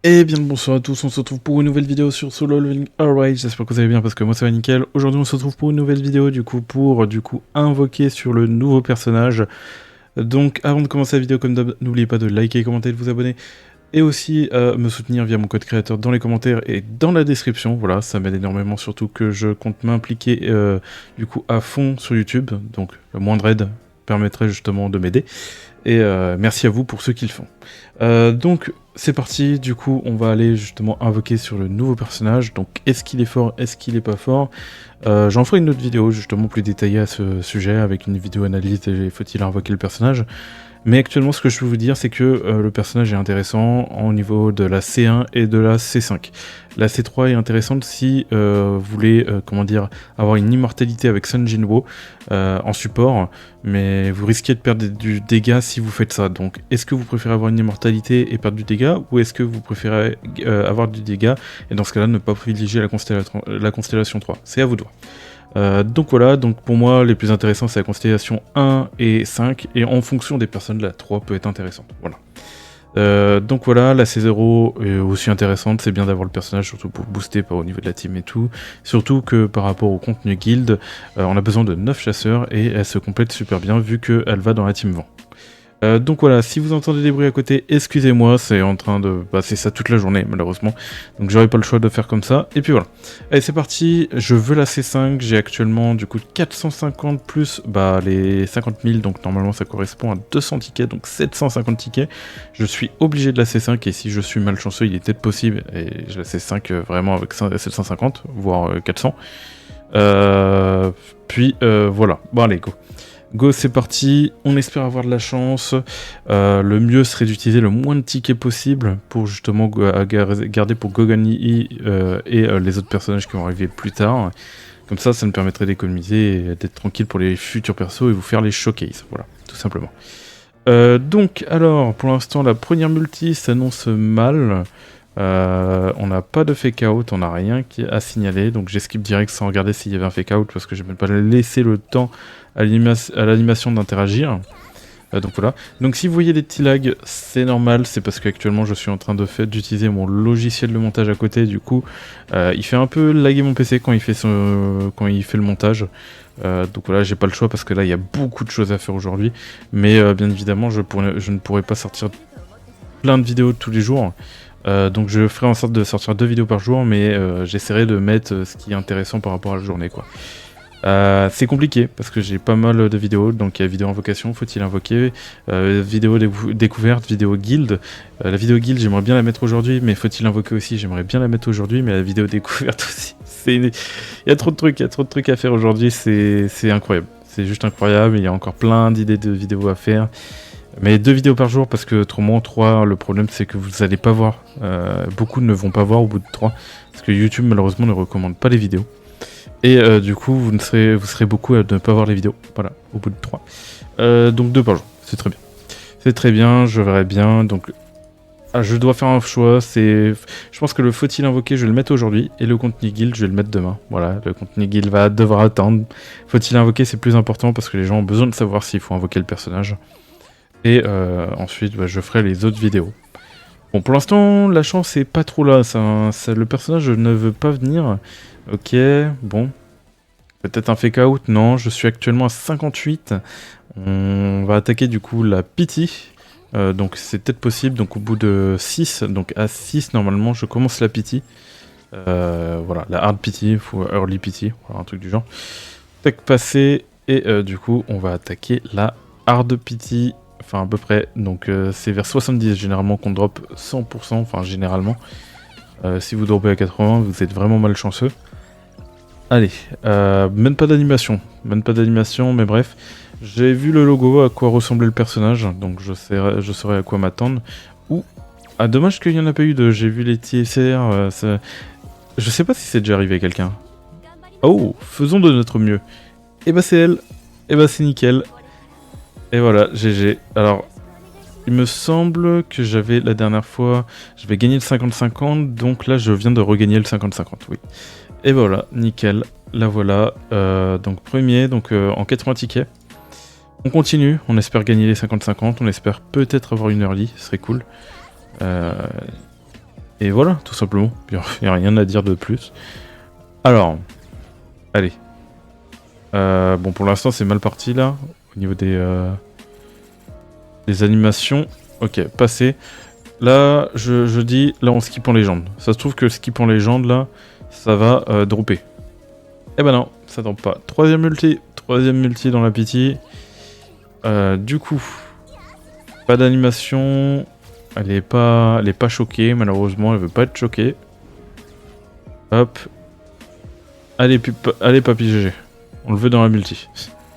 Et bien le bonsoir à tous, on se retrouve pour une nouvelle vidéo sur Solo Leveling Alright, j'espère que vous allez bien parce que moi ça va nickel. Aujourd'hui on se retrouve pour une nouvelle vidéo pour invoquer sur le nouveau personnage. Donc avant de commencer la vidéo comme d'hab, n'oubliez pas de liker, commenter, de vous abonner et aussi me soutenir via mon code créateur dans les commentaires et dans la description. Voilà, ça m'aide énormément, surtout que je compte m'impliquer à fond sur YouTube, donc le moindre aide permettrait justement de m'aider. Et merci à vous pour ceux qui le font. Donc c'est parti, du coup on va aller justement invoquer sur le nouveau personnage. Donc est-ce qu'il est fort, est-ce qu'il est pas fort? J'en ferai une autre vidéo justement plus détaillée à ce sujet avec une vidéo analyse et faut-il invoquer le personnage. Mais actuellement ce que je peux vous dire c'est que le personnage est intéressant au niveau de la C1 et de la C5. La C3 est intéressante si vous voulez avoir une immortalité avec Sun Jinwoo en support, mais vous risquez de perdre du dégât si vous faites ça. Donc est-ce que vous préférez avoir une immortalité et perdre du dégât, ou est-ce que vous préférez avoir du dégât et dans ce cas là ne pas privilégier la constellation 3? C'est à vous de voir. Donc voilà, donc pour moi les plus intéressants c'est la constellation 1 et 5, et en fonction des personnes la 3 peut être intéressante, voilà. Donc voilà, la C0 est aussi intéressante, c'est bien d'avoir le personnage, surtout pour booster au niveau de la team et tout. Surtout que par rapport au contenu guild, on a besoin de 9 chasseurs et elle se complète super bien vu qu'elle va dans la team vent. Donc voilà, si vous entendez des bruits à côté, excusez-moi, c'est en train de passer ça toute la journée malheureusement, donc j'aurais pas le choix de faire comme ça, et puis voilà. Allez c'est parti, je veux la C5, j'ai actuellement du coup 450 plus les 50 000, donc normalement ça correspond à 200 tickets, donc 750 tickets, je suis obligé de la C5, et si je suis malchanceux il est peut-être possible, et j'ai la C5 vraiment avec 750, voire 400, voilà, bon allez go. Go, c'est parti, on espère avoir de la chance. Le mieux serait d'utiliser le moins de tickets possible pour justement garder pour Gogani et les autres personnages qui vont arriver plus tard. Comme ça me permettrait d'économiser et d'être tranquille pour les futurs persos et vous faire les showcases, voilà, tout simplement. Donc alors, pour l'instant la première multi s'annonce mal. On n'a pas de fake out, on n'a rien à signaler, donc j'esquive direct sans regarder s'il y avait un fake out parce que je ne vais pas laisser le temps à l'animation d'interagir. Donc voilà. Donc si vous voyez des petits lags, c'est normal, c'est parce qu'actuellement je suis en train d'utiliser mon logiciel de montage à côté, du coup il fait un peu laguer mon PC quand il fait le montage. Donc voilà, j'ai pas le choix parce que là il y a beaucoup de choses à faire aujourd'hui, mais bien évidemment je ne pourrais pas sortir plein de vidéos tous les jours. Donc je ferai en sorte de sortir 2 vidéos par jour, mais j'essaierai de mettre ce qui est intéressant par rapport à la journée, quoi. C'est compliqué parce que j'ai pas mal de vidéos, donc il y a vidéo invocation, faut-il invoquer, vidéo découverte, vidéo guild. La vidéo guild j'aimerais bien la mettre aujourd'hui, mais faut-il invoquer aussi, j'aimerais bien la mettre aujourd'hui, mais la vidéo découverte aussi. Il y a trop de trucs à faire aujourd'hui, c'est incroyable. C'est juste incroyable, il y a encore plein d'idées de vidéos à faire. Mais 2 vidéos par jour parce que autrement 3, le problème c'est que vous allez pas voir. Beaucoup ne vont pas voir au bout de 3 parce que YouTube malheureusement ne recommande pas les vidéos. Et du coup vous serez beaucoup à ne pas voir les vidéos. Voilà, au bout de 3. Donc 2 par jour, c'est très bien. C'est très bien, je verrai bien. Donc je dois faire un choix. Je pense que le faut-il invoquer, je vais le mettre aujourd'hui. Et le contenu guild, je vais le mettre demain. Voilà, le contenu guild va devoir attendre. Faut-il invoquer, c'est plus important parce que les gens ont besoin de savoir s'il faut invoquer le personnage. Et ensuite je ferai les autres vidéos. Bon, pour l'instant la chance est pas trop là, le personnage ne veut pas venir. Ok, bon. Peut-être un fake out, non, je suis actuellement à 58. On va attaquer du coup la pity. Donc c'est peut-être possible, donc au bout de 6, donc à 6 normalement je commence la pity. Voilà, la hard pity, ou early pity, voilà, un truc du genre. Tac, passé, et du coup on va attaquer la hard pity. Enfin à peu près, donc c'est vers 70 généralement qu'on drop 100%, enfin généralement. Si vous dropez à 80, vous êtes vraiment malchanceux. Allez, même pas d'animation, mais bref. J'ai vu le logo, à quoi ressemblait le personnage, donc je saurai à quoi m'attendre. Ah dommage qu'il n'y en a pas eu de, j'ai vu les TSR, je sais pas si c'est déjà arrivé à quelqu'un. Oh, faisons de notre mieux. Et bah c'est elle, et bah c'est nickel. Et voilà, GG. Alors, il me semble que j'avais la dernière fois, j'avais gagné le 50-50, donc là je viens de regagner le 50-50, oui. Et voilà, nickel, la voilà. Donc premier, donc en 80 tickets. On continue, on espère gagner les 50-50, on espère peut-être avoir une early, ce serait cool. Et voilà, tout simplement. Il n'y a rien à dire de plus. Alors, allez. Bon, pour l'instant, c'est mal parti, là. Au niveau des animations. Ok, passé. Là, je dis, là, on skip en légende. Ça se trouve que skip en légende, là, ça va dropper. Eh ben non, ça drop pas. Troisième multi dans la pity. Du coup, pas d'animation. Elle est pas choquée, malheureusement, elle veut pas être choquée. Hop. Allez, papy GG. On le veut dans la multi.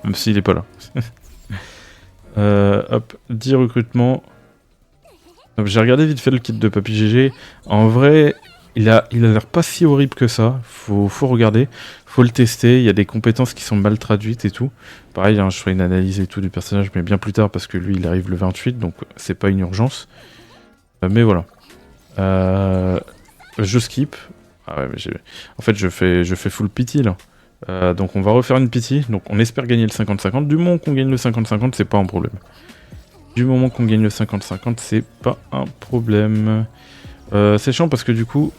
Même s'il est pas là. Hop, 10 recrutements. J'ai regardé vite fait le kit de papy GG. En vrai, il a l'air pas si horrible que ça. Faut regarder. Faut le tester. Il y a des compétences qui sont mal traduites et tout. Pareil, hein, je ferai une analyse et tout du personnage, mais bien plus tard parce que lui, il arrive le 28, donc c'est pas une urgence. Mais voilà. Je skip. Ah ouais, mais en fait, je fais full pity là. Donc on va refaire une pity. Donc on espère gagner le 50-50. Du moment qu'on gagne le 50-50, c'est pas un problème. Du moment qu'on gagne le 50-50, c'est pas un problème. C'est chiant parce que du coup,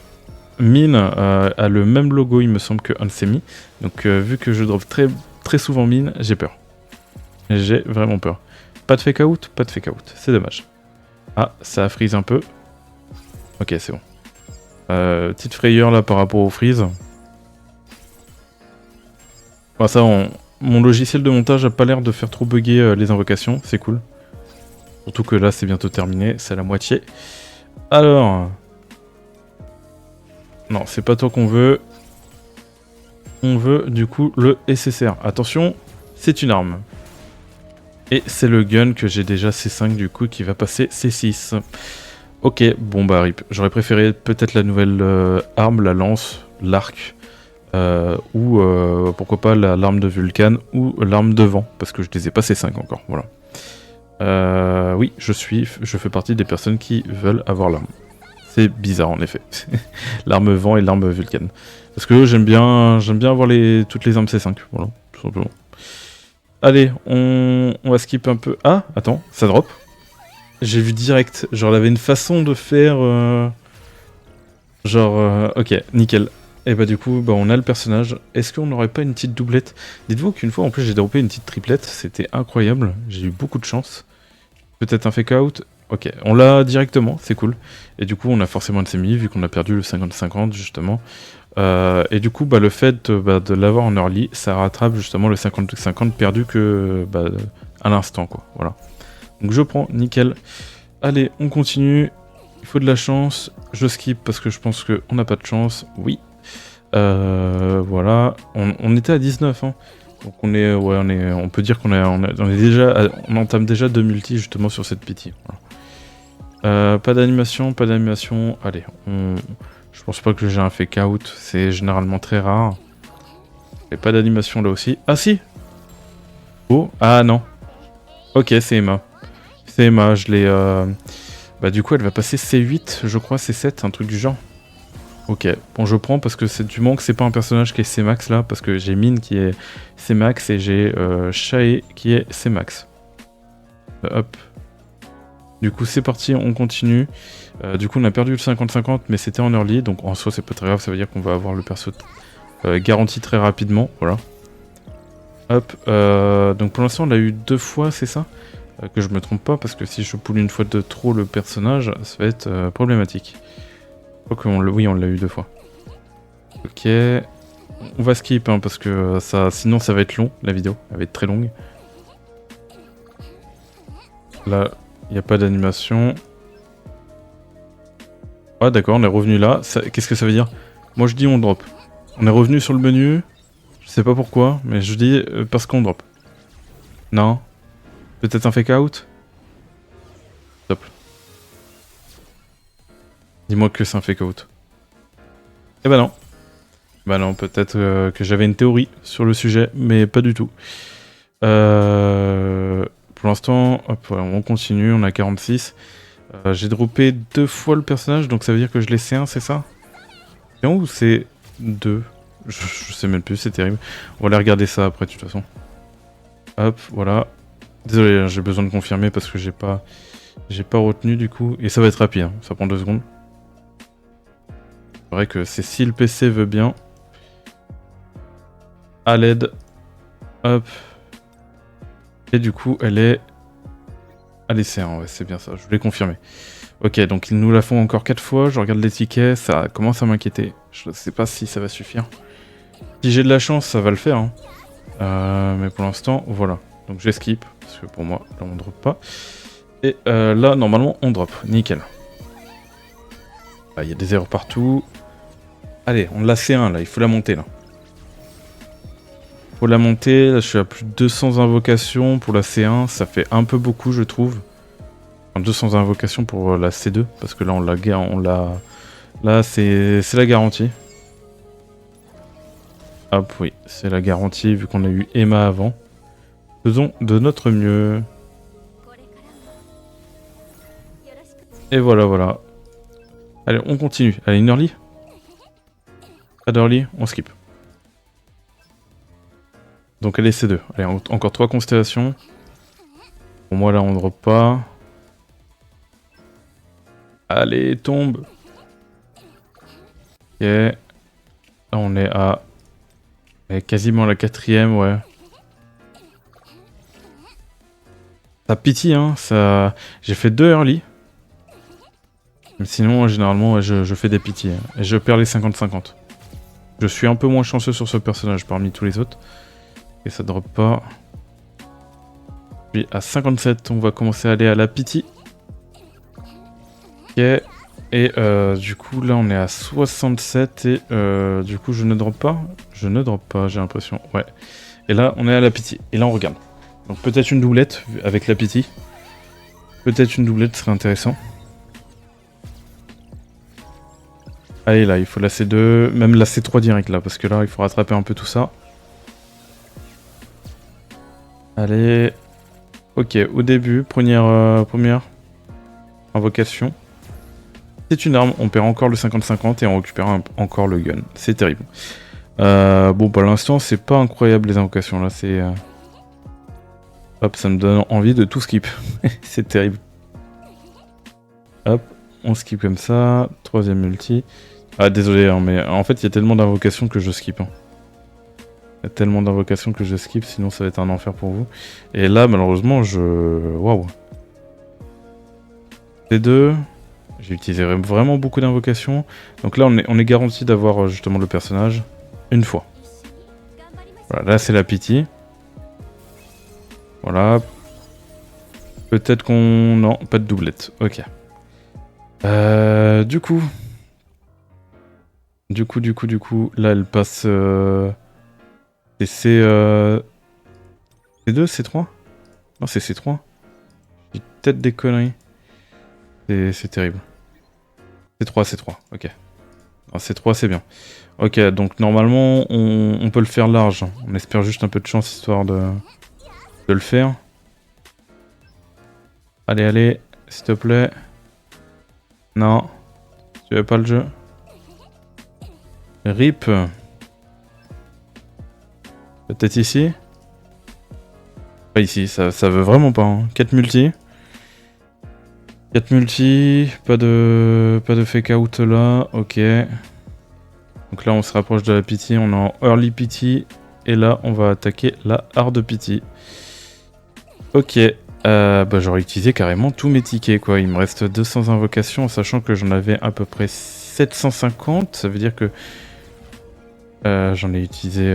Mine a le même logo, il me semble, que Ansemi. Donc vu que je drop très souvent Mine, j'ai peur. J'ai vraiment peur. Pas de fake out, pas de fake out. C'est dommage. Ah, ça a freeze un peu. Ok, c'est bon. Petite frayeur là par rapport au freeze. Bon, ça, mon logiciel de montage a pas l'air de faire trop bugger les invocations, c'est cool. Surtout que là c'est bientôt terminé, c'est la moitié. Alors... Non, c'est pas toi qu'on veut. On veut du coup le SSR. Attention, c'est une arme. Et c'est le gun que j'ai déjà C5 du coup qui va passer C6. Ok, bon bah rip. J'aurais préféré peut-être la nouvelle arme, la lance, l'arc, ou pourquoi pas l'arme de Vulcan ou l'arme de vent, parce que je les ai pas C5 encore, voilà. Oui, je fais partie des personnes qui veulent avoir l'arme. C'est bizarre en effet. L'arme vent et l'arme Vulcan. Parce que j'aime bien avoir toutes les armes C5, voilà, tout simplement. Allez, on va skip un peu. Ah, attends, ça drop. J'ai vu direct, genre il avait une façon de faire... ok, nickel. Et bah du coup, bah, on a le personnage. Est-ce qu'on n'aurait pas une petite doublette? Dites-vous qu'une fois, en plus, j'ai droppé une petite triplette. C'était incroyable. J'ai eu beaucoup de chance. Peut-être un fake out. Ok, on l'a directement, c'est cool. Et du coup, on a forcément une semi, vu qu'on a perdu le 50-50, justement. Et du coup, bah, le fait de l'avoir en early, ça rattrape justement le 50-50 perdu à l'instant, quoi. Voilà. Donc je prends, nickel. Allez, on continue. Il faut de la chance. Je skip parce que je pense qu'on n'a pas de chance. Oui. Voilà. On était à 19, hein. Donc on peut dire qu'on on entame déjà 2 multis justement sur cette pity. Voilà. Pas d'animation. Allez, je pense pas que j'ai un fake out. C'est généralement très rare. Et pas d'animation là aussi. Ah si. Oh, ah non. Ok, c'est Emma. C'est Emma, je l'ai... Bah du coup elle va passer C8, je crois, C7, un truc du genre. Ok, bon je prends parce que c'est du moment que c'est pas un personnage qui est C-Max là, parce que j'ai Mine qui est C-Max et j'ai Shae qui est C-Max. Hop. Du coup c'est parti, on continue. Du coup on a perdu le 50-50 mais c'était en early, donc en soi c'est pas très grave, ça veut dire qu'on va avoir le perso garanti très rapidement, voilà. Hop, donc pour l'instant on l'a eu 2 fois, c'est ça? Que je me trompe pas, parce que si je poule une fois de trop le personnage, ça va être problématique. Oui, on l'a eu 2 fois. Ok. On va skip, hein, parce que sinon ça va être long, la vidéo. Elle va être très longue. Là, il n'y a pas d'animation. Ah d'accord, on est revenu là. Qu'est-ce que ça veut dire? Moi je dis on drop. On est revenu sur le menu. Je sais pas pourquoi, mais je dis parce qu'on drop. Non. Peut-être un fake out? Stop. Dis-moi que c'est un fake out. Eh ben non. Bah non, peut-être que j'avais une théorie sur le sujet, mais pas du tout. Pour l'instant, on continue, on a 46. J'ai droppé 2 fois le personnage, donc ça veut dire que je l'ai C1, c'est ça? C'est 1 ou c'est 2? Je sais même plus, c'est terrible. On va aller regarder ça après, de toute façon. Hop, voilà. Désolé, hein, j'ai besoin de confirmer parce que j'ai pas retenu du coup. Et ça va être rapide, hein, ça prend 2 secondes. C'est vrai que c'est si le PC veut bien. À l'aide. Hop. Et du coup, elle est... Allez, c'est un, ouais, c'est bien ça, je voulais confirmer. Ok, donc ils nous la font encore 4 fois, je regarde les tickets, ça commence à m'inquiéter. Je sais pas si ça va suffire. Si j'ai de la chance, ça va le faire. Hein. Mais pour l'instant, voilà. Donc je skip, parce que pour moi, là on drop pas. Et là, normalement, on drop. Nickel. Il y a des erreurs partout. Allez, on l'a C1 là, il faut la monter là. Faut la monter, là je suis à plus de 200 invocations pour la C1, ça fait un peu beaucoup je trouve. Enfin, 200 invocations pour la C2, parce que là on l'a... Là c'est la garantie. Hop, oui, c'est la garantie vu qu'on a eu Emma avant. Faisons de notre mieux. Et voilà, voilà. Allez, on continue. Allez, une early. Pas d'early, on skip. Donc elle est C2. Allez, encore 3 constellations. Pour moi là on drop pas. Allez, tombe. Ok. Là on est à... quasiment la 4ème, ouais. Ça pitié, hein. Ça... J'ai fait 2 early. Mais sinon, généralement, je fais des pitiés. Et je perds les 50-50. Je suis un peu moins chanceux sur ce personnage parmi tous les autres. Et ça drop pas. Puis à 57, on va commencer à aller à la pitié. Ok. Et du coup, là, on est à 67. Et du coup, je ne drop pas. Je ne drop pas, j'ai l'impression. Ouais. Et là, on est à la pitié. Et là, on regarde. Donc peut-être une doublette avec la pitié. Peut-être une doublette serait intéressant. Allez là, il faut la C2, même la C3 direct là, parce que là il faut rattraper un peu tout ça. Allez. Ok, au début, première invocation. C'est une arme, on perd encore le 50-50 et on récupère encore le gun. C'est terrible. Bon, pour l'instant, c'est pas incroyable les invocations là, c'est... Hop, ça me donne envie de tout skip. C'est terrible. Hop, on skip comme ça. 3ème multi. Ah, désolé, hein, mais en fait, il y a tellement d'invocations que je skip. Hein. Il y a tellement d'invocations que je skip, sinon ça va être un enfer pour vous. Et là, malheureusement, je... Waouh. C2. J'ai utilisé vraiment beaucoup d'invocations. Donc là, on est garanti d'avoir justement le personnage une fois. Voilà, là, c'est la pitié. Voilà. Peut-être qu'on... Non, pas de doublette. Ok. Du coup, là elle passe... C'est C2, C3 ? Non, c'est C3. J'ai peut-être des conneries. C'est terrible. C3, ok. Non, C3, c'est bien. Ok, donc normalement, on peut le faire large. On espère juste un peu de chance histoire de le faire. Allez, allez, s'il te plaît. Non. Tu veux pas le jeu ? RIP. Peut-être ici ? Pas ici, ça veut vraiment pas. Hein. 4 multi. 4 multi, pas de fake out là, ok. Donc là on se rapproche de la pity, on est en early pity. Et là on va attaquer la hard pity. Ok, bah j'aurais utilisé carrément tous mes tickets quoi. Il me reste 200 invocations, en sachant que j'en avais à peu près 750. Ça veut dire que j'en ai utilisé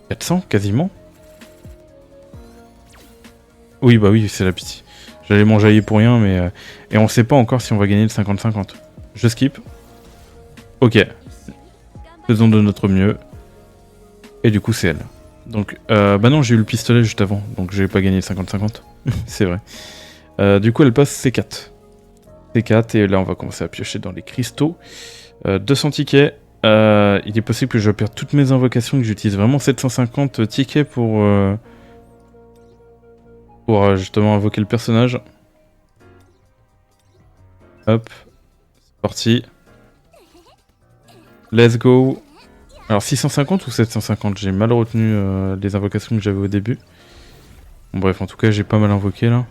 400 quasiment. Oui bah oui c'est la pity. J'allais m'enjailler pour rien mais... Et on sait pas encore si on va gagner le 50-50. Je skip. Ok. Faisons de notre mieux. Et du coup c'est elle. Donc, bah non, j'ai eu le pistolet juste avant, donc j'ai pas gagné le 50-50. C'est vrai. Du coup, elle passe C4. C4, et là, on va commencer à piocher dans les cristaux. 200 tickets. Il est possible que je perde toutes mes invocations, que j'utilise vraiment 750 tickets pour justement invoquer le personnage. Hop. C'est parti. Let's go. Alors 650 ou 750? J'ai mal retenu les invocations que j'avais au début. Bon, bref, en tout cas, j'ai pas mal invoqué là.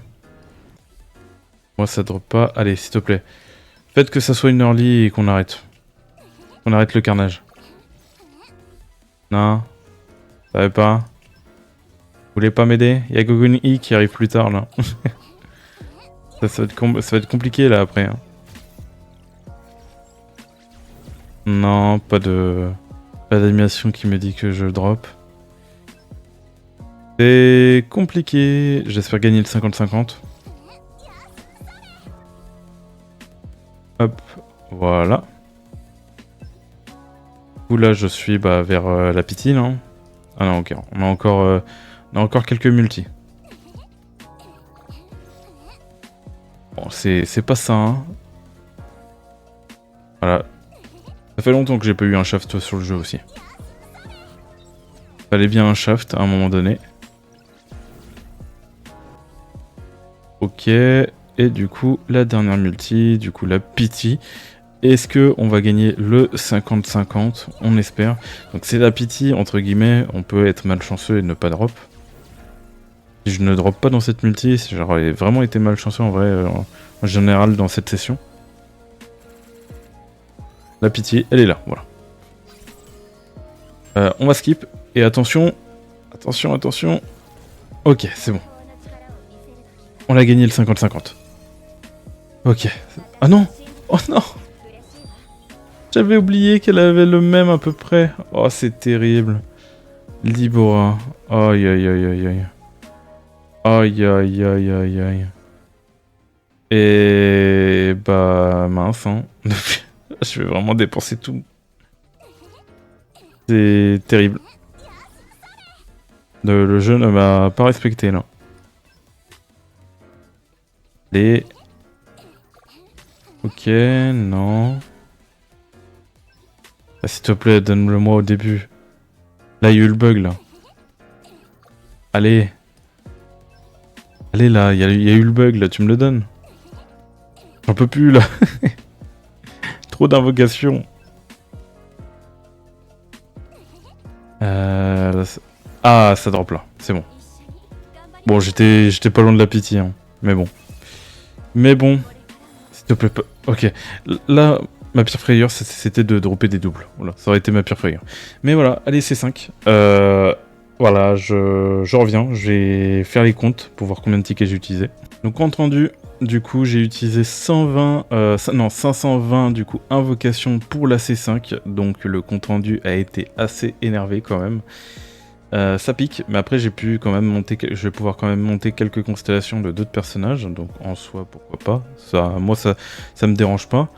Moi, ça drop pas. Allez, s'il te plaît. Faites que ça soit une early et qu'on arrête. On arrête le carnage. Non. Ça va pas. Vous voulez pas m'aider? Il y a Gogoni qui arrive plus tard là. ça va être compliqué là après. Hein. Non, pas d'animation qui me dit que je drop. C'est compliqué. J'espère gagner le 50-50. Hop, voilà. Du coup là je suis vers la pity non? Ah non ok, on a encore quelques multis. Bon c'est pas ça hein. Voilà. Ça fait longtemps que j'ai pas eu un shaft sur le jeu aussi. Fallait bien un shaft à un moment donné. Ok, et du coup la dernière multi, du coup la pity. Est-ce que on va gagner le 50-50? On espère. Donc c'est la pity, entre guillemets, on peut être malchanceux et ne pas drop. Si je ne drop pas dans cette multi, j'aurais vraiment été malchanceux en vrai, en général dans cette session. La pity, elle est là, voilà. On va skip, et attention, attention. Ok, c'est bon. On a gagné le 50-50. Ok. Ah non! Oh non! J'avais oublié qu'elle avait le même à peu près. Oh, c'est terrible. Libora. Aïe aïe aïe aïe aïe. Aïe aïe aïe aïe aïe. Et bah mince hein. Je vais vraiment dépenser tout. C'est terrible. Le jeu ne m'a pas respecté là. Les... Ok, non. Ah, s'il te plaît, donne-le-moi au début. Là, il y a eu le bug, là. Allez. Allez, là, il y a eu le bug, là, tu me le donnes. J'en peux plus, là. Trop d'invocations. Ah, ça drop, là. C'est bon. Bon, j'étais pas loin de la pitié, hein. Mais bon. S'il te plaît, pas... Ok. Là... Ma pire frayeur, c'était de dropper des doubles. Voilà, ça aurait été ma pire frayeur. Mais voilà, allez, C5. Voilà, je reviens. Je vais faire les comptes pour voir combien de tickets j'ai utilisé. Donc, compte rendu, du coup, j'ai utilisé 520 du coup, invocations pour la C5. Donc, le compte rendu a été assez énervé quand même. Ça pique, mais après j'ai pu quand même monter, je vais pouvoir quand même monter quelques constellations de d'autres personnages. Donc, en soi, pourquoi pas. Moi, ça me dérange pas.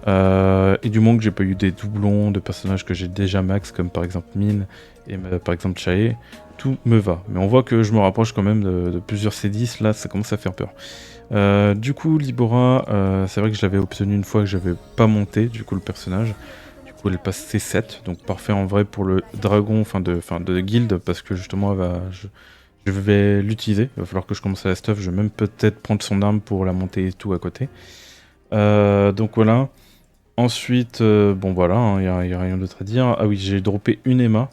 Et du moment que j'ai pas eu des doublons de personnages que j'ai déjà max, comme par exemple Mine et par exemple Chae, tout me va. Mais on voit que je me rapproche quand même de plusieurs C10, là ça commence à faire peur. Du coup, Libora, c'est vrai que je l'avais obtenu une fois que j'avais pas monté, du coup, le personnage. Du coup, elle passe C7, donc parfait en vrai pour le dragon, de guild, parce que justement, je vais l'utiliser. Il va falloir que je commence à la stuff, je vais même peut-être prendre son arme pour la monter et tout à côté. Donc voilà. Ensuite, bon voilà, il n'y a rien d'autre à dire. Ah oui, j'ai droppé une Emma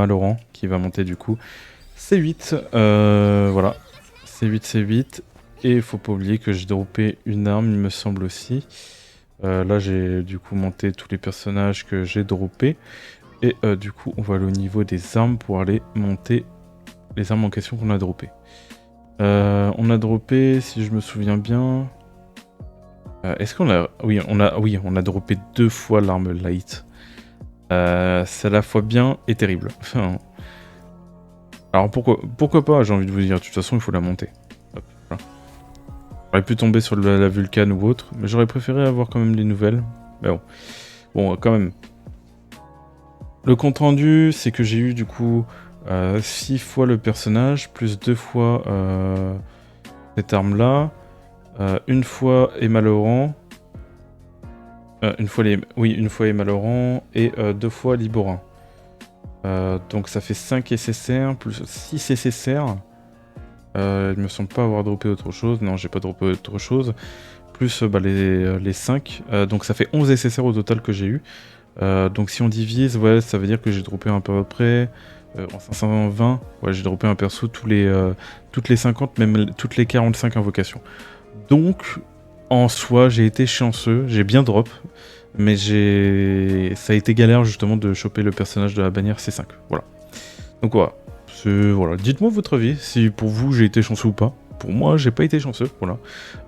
Laurent, qui va monter du coup C8, voilà, C8, et il faut pas oublier que j'ai droppé une arme, il me semble aussi. Là, j'ai du coup monté tous les personnages que j'ai droppés, et du coup, on va aller au niveau des armes pour aller monter les armes en question qu'on a droppées. On a droppé, si je me souviens bien... Est-ce qu'on a... Oui, on a droppé 2 fois l'arme light. C'est à la fois bien et terrible. Enfin, alors pourquoi pas, j'ai envie de vous dire. De toute façon, il faut la monter. Hop, voilà. J'aurais pu tomber sur la Vulcan ou autre, mais j'aurais préféré avoir quand même les nouvelles. Mais bon. Bon, quand même. Le compte rendu, c'est que j'ai eu du coup 6 fois le personnage, plus 2 fois cette arme-là. Une fois Emma Laurent. Une fois Emma Laurent et 2 fois Liborin. Donc ça fait 5 SSR plus 6 SSR. Il me semble pas avoir droppé autre chose. Non, j'ai pas droppé autre chose. Plus les 5. Donc ça fait 11 SSR au total que j'ai eu. Donc si on divise, ouais, ça veut dire que j'ai droppé un peu à peu près. En 520, ouais, j'ai droppé un perso toutes les 50, même toutes les 45 invocations. Donc, En soi, j'ai été chanceux, j'ai bien drop, mais ça a été galère justement de choper le personnage de la bannière C5. Voilà. Donc voilà. Voilà. Dites-moi votre avis, si pour vous j'ai été chanceux ou pas. Pour moi, j'ai pas été chanceux, voilà.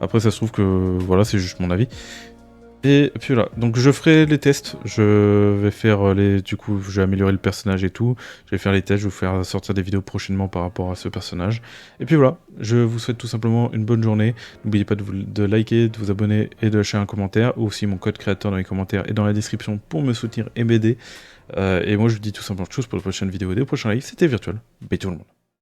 Après, ça se trouve que, voilà, c'est juste mon avis. Et puis voilà, donc je ferai les tests, je vais faire du coup, je vais améliorer le personnage et tout, je vais faire les tests, je vais vous faire sortir des vidéos prochainement par rapport à ce personnage. Et puis voilà, je vous souhaite tout simplement une bonne journée, n'oubliez pas de liker, de vous abonner et de lâcher un commentaire, ou aussi mon code créateur dans les commentaires et dans la description pour me soutenir et m'aider. Et moi je vous dis tout simplement chose pour la prochaine vidéo et des prochains lives, c'était Virtual, bye tout le monde.